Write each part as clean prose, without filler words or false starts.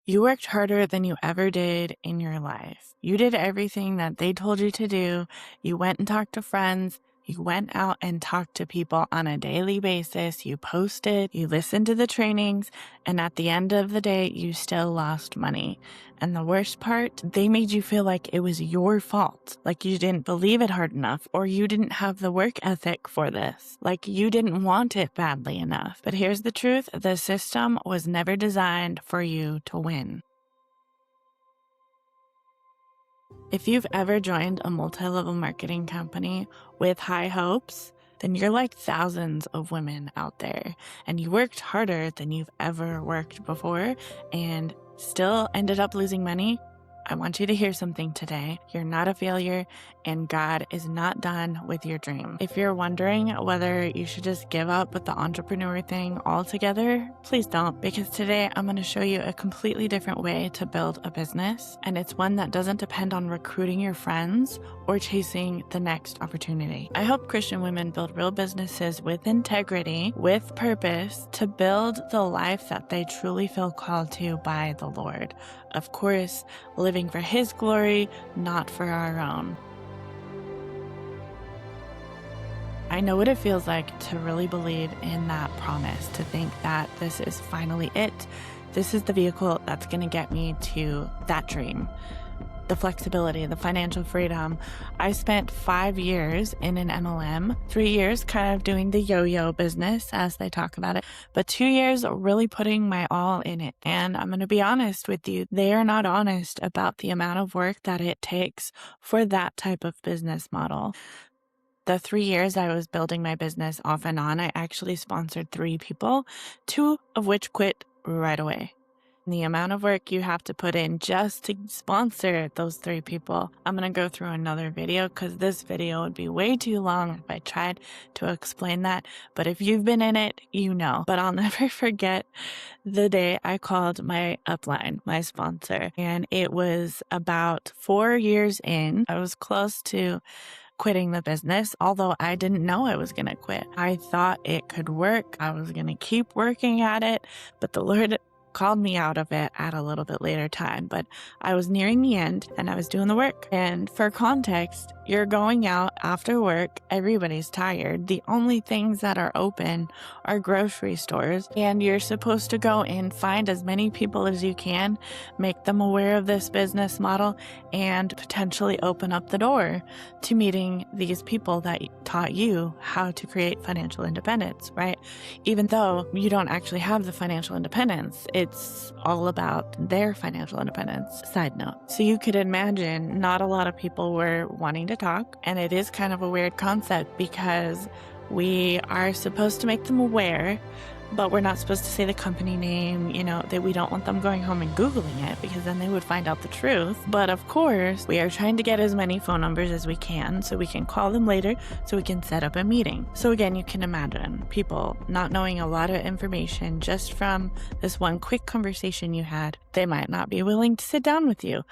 You worked harder than you ever did in your life. You did everything that they told you to do. You went and talked to friends. You went out and talked to people on a daily basis. You posted, you listened to the trainings, and at the end of the day, you still lost money. And the worst part, they made you feel like it was your fault, like you didn't believe it hard enough, or you didn't have the work ethic for this, like you didn't want it badly enough. But here's the truth, the system was never designed for you to win. If you've ever joined a multi-level marketing company with high hopes, then you're like thousands of women out there, and you worked harder than you've ever worked before and still ended up losing money. I want you to hear something today. You're not a failure, and God is not done with your dream. If you're wondering whether you should just give up with the entrepreneur thing altogether, please don't, because today I'm going to show you a completely different way to build a business, and it's one that doesn't depend on recruiting your friends or chasing the next opportunity. I help Christian women build real businesses with integrity, with purpose, to build the life that they truly feel called to by the Lord. Of course, living for His glory, not for our own. I know what it feels like to really believe in that promise, to think that this is finally it. This is the vehicle that's going to get me to that dream. The flexibility, the financial freedom. I spent 5 years in an MLM, 3 years kind of doing the yo-yo business as they talk about it, but 2 years really putting my all in it. And I'm going to be honest with you, they are not honest about the amount of work that it takes for that type of business model. The 3 years I was building my business off and on, I actually sponsored 3 people, 2 of which quit right away. The amount of work you have to put in just to sponsor those 3 people. I'm going to go through another video because this video would be way too long if I tried to explain that. But if you've been in it, you know. But I'll never forget the day I called my upline, my sponsor. And it was about 4 years in. I was close to quitting the business, although I didn't know I was going to quit. I thought it could work. I was going to keep working at it, but the Lord called me out of it at a little bit later time. But I was nearing the end and I was doing the work. And for context, you're going out after work, everybody's tired. The only things that are open are grocery stores, and you're supposed to go and find as many people as you can, make them aware of this business model, and potentially open up the door to meeting these people that taught you how to create financial independence, right? Even though you don't actually have the financial independence, it's all about their financial independence. Side note. So you could imagine not a lot of people were wanting to talk, and it is kind of a weird concept because we are supposed to make them aware, but we're not supposed to say the company name, that we don't want them going home and Googling it because then they would find out the truth. But of course, we are trying to get as many phone numbers as we can so we can call them later so we can set up a meeting. So again, you can imagine people not knowing a lot of information just from this one quick conversation you had. They might not be willing to sit down with you.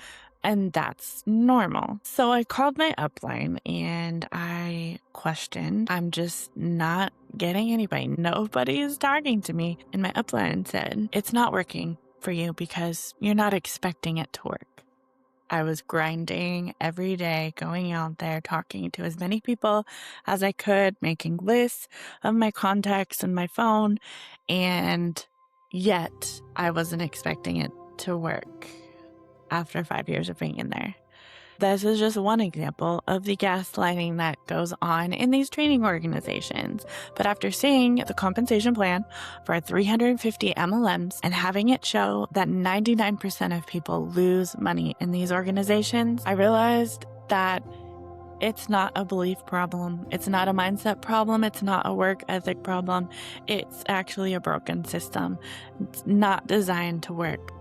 And that's normal. So I called my upline and I questioned, I'm just not getting anybody. Nobody is talking to me. And my upline said, it's not working for you because you're not expecting it to work. I was grinding every day, going out there, talking to as many people as I could, making lists of my contacts in my phone. And yet I wasn't expecting it to work. After 5 years of being in there. This is just one example of the gaslighting that goes on in these training organizations. But after seeing the compensation plan for 350 MLMs and having it show that 99% of people lose money in these organizations, I realized that it's not a belief problem. It's not a mindset problem. It's not a work ethic problem. It's actually a broken system. It's not designed to work.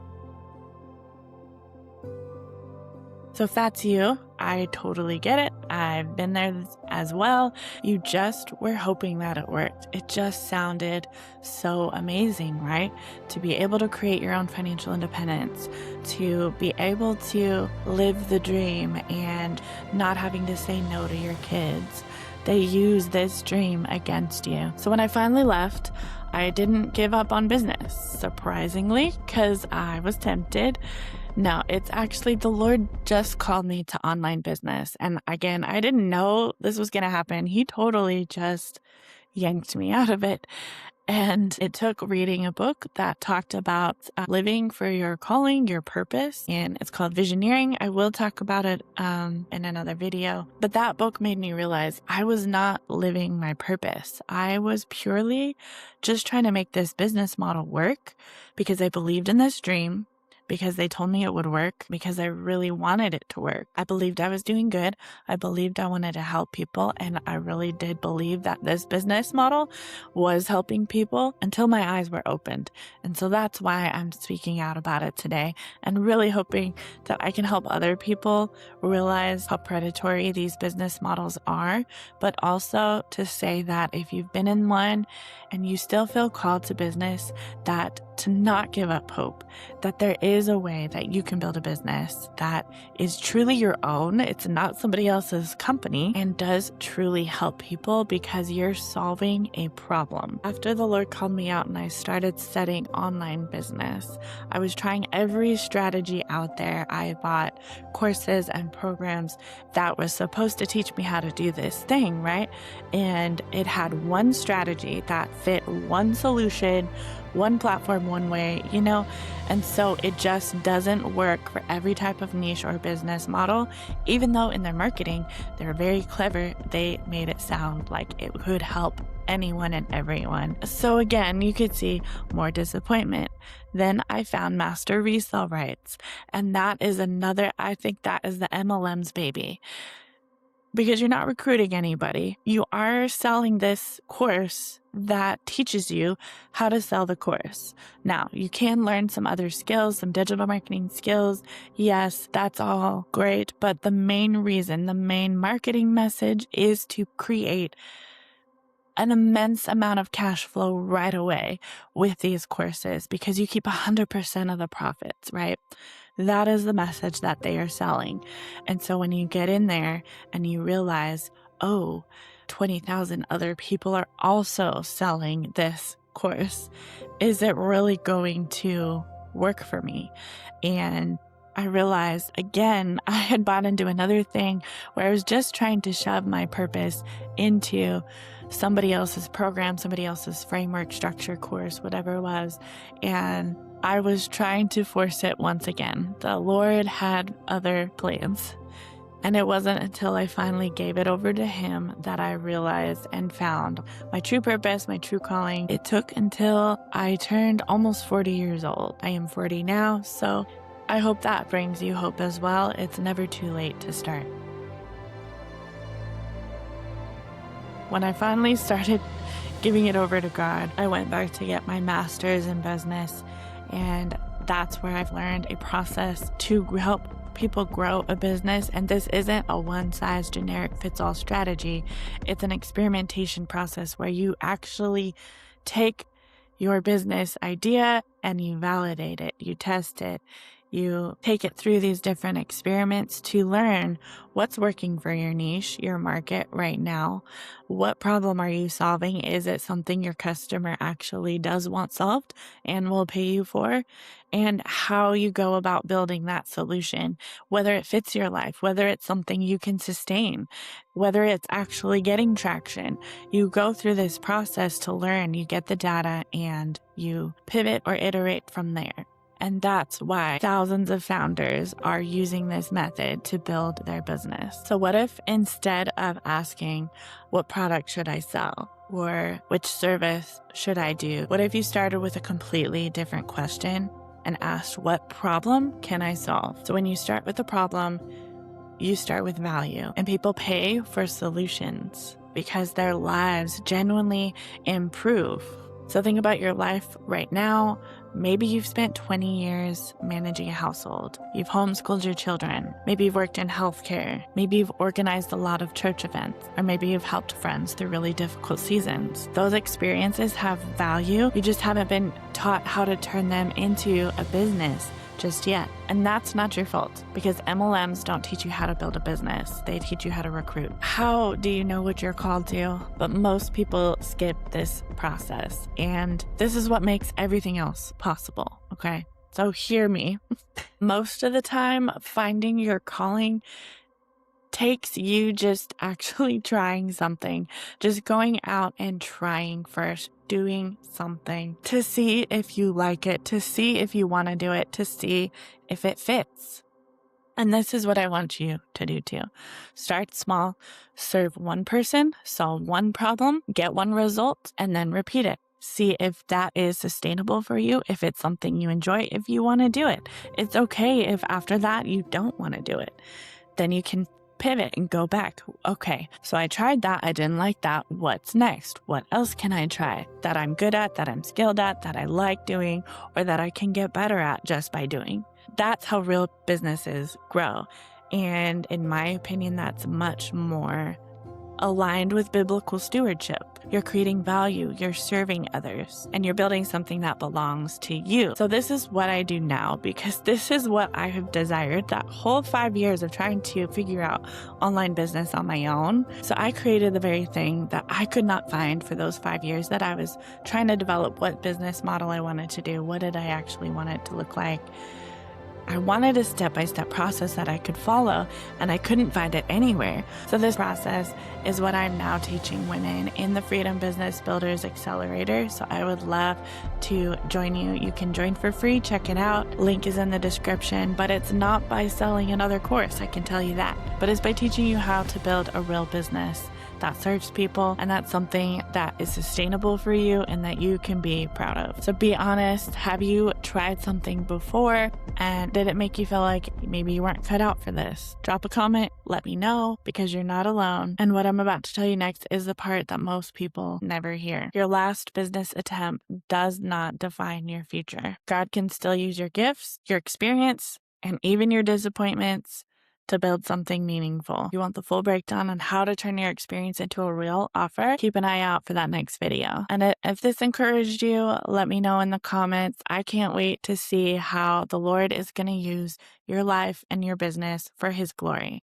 So if that's you, I totally get it. I've been there as well. You just were hoping that it worked. It just sounded so amazing, right? To be able to create your own financial independence, to be able to live the dream and not having to say no to your kids, they use this dream against you. So when I finally left, I didn't give up on business, surprisingly, because I was tempted. No, it's actually the Lord just called me to online business. And again, I didn't know this was going to happen. He totally just yanked me out of it. And it took reading a book that talked about living for your calling, your purpose, and it's called Visioneering. I will talk about it in another video. But that book made me realize I was not living my purpose. I was purely just trying to make this business model work because I believed in this dream, because they told me it would work, because I really wanted it to work. I believed I was doing good. I believed I wanted to help people. And I really did believe that this business model was helping people until my eyes were opened. And so that's why I'm speaking out about it today and really hoping that I can help other people realize how predatory these business models are, but also to say that if you've been in one and you still feel called to business, that to not give up hope, that there is a way that you can build a business that is truly your own. It's not somebody else's company and does truly help people because you're solving a problem. After the Lord called me out and I started studying online business, I was trying every strategy out there. I bought courses and programs that was supposed to teach me how to do this thing, right? And it had one strategy that fit one solution, one platform, one way, and so it just doesn't work for every type of niche or business model. Even though in their marketing, they're very clever, they made it sound like it could help anyone and everyone. So again, you could see more disappointment. Then I found master resale rights, and that is I think that is the MLM's baby. Because you're not recruiting anybody. You are selling this course that teaches you how to sell the course. Now, you can learn some other skills, some digital marketing skills. Yes, that's all great. But the main reason, the main marketing message is to create an immense amount of cash flow right away with these courses because you keep 100% of the profits, right? That is the message that they are selling. And so when you get in there and you realize, 20,000 other people are also selling this course, is it really going to work for me? And I realized, again, I had bought into another thing where I was just trying to shove my purpose into somebody else's program, somebody else's framework, structure, course, whatever it was. And I was trying to force it once again. The Lord had other plans. And it wasn't until I finally gave it over to Him that I realized and found my true purpose, my true calling. It took until I turned almost 40 years old. I am 40 now, so I hope that brings you hope as well. It's never too late to start. When I finally started giving it over to God, I went back to get my master's in business, and that's where I've learned a process to help people grow a business. And this isn't a one-size generic fits all strategy. It's an experimentation process where you actually take your business idea and you validate it, you test it, you take it through these different experiments to learn what's working for your niche, your market right now. What problem are you solving? Is it something your customer actually does want solved and will pay you for? And how you go about building that solution, whether it fits your life, whether it's something you can sustain, whether it's actually getting traction. You go through this process to learn, you get the data, and you pivot or iterate from there. And that's why thousands of founders are using this method to build their business. So what if instead of asking, what product should I sell? Or which service should I do? What if you started with a completely different question and asked, what problem can I solve? So when you start with a problem, you start with value. And people pay for solutions because their lives genuinely improve. So think about your life right now. Maybe you've spent 20 years managing a household. You've homeschooled your children. Maybe you've worked in healthcare. Maybe you've organized a lot of church events. Or maybe you've helped friends through really difficult seasons. Those experiences have value. You just haven't been taught how to turn them into a business just yet. And that's not your fault, because MLMs don't teach you how to build a business. They teach you how to recruit. How do you know what you're called to? But most people skip this process. And this is what makes everything else possible, okay? So hear me. Most of the time, finding your calling takes you just actually trying something, just going out and trying first, doing something to see if you like it, to see if you want to do it, to see if it fits. And this is what I want you to do too. Start small, serve one person, solve one problem, get one result, and then repeat it. See if that is sustainable for you, if it's something you enjoy, if you want to do it. It's okay if after that you don't want to do it. Then you can pivot and go back. Okay, so I tried that. I didn't like that. What's next? What else can I try that I'm good at, that I'm skilled at, that I like doing, or that I can get better at just by doing? That's how real businesses grow. And in my opinion, that's much more aligned with biblical stewardship. You're creating value, you're serving others, and you're building something that belongs to you. So this is what I do now, because this is what I have desired that whole 5 years of trying to figure out online business on my own. So I created the very thing that I could not find for those 5 years that I was trying to develop what business model I wanted to do. What did I actually want it to look like? I wanted a step-by-step process that I could follow, and I couldn't find it anywhere. So this process is what I'm now teaching women in the Freedom Business Builders Accelerator. So I would love to join you. You can join for free. Check it out. Link is in the description, but it's not by selling another course. I can tell you that, but it's by teaching you how to build a real business that serves people, and that's something that is sustainable for you and that you can be proud of. So be honest. Have you tried something before, and did it make you feel like maybe you weren't cut out for this? Drop a comment, let me know, because you're not alone. And what I'm about to tell you next is the part that most people never hear. Your last business attempt does not define your future. God can still use your gifts, your experience, and even your disappointments to build something meaningful. If you want the full breakdown on how to turn your experience into a real offer, keep an eye out for that next video. And if this encouraged you, let me know in the comments. I can't wait to see how the Lord is going to use your life and your business for His glory.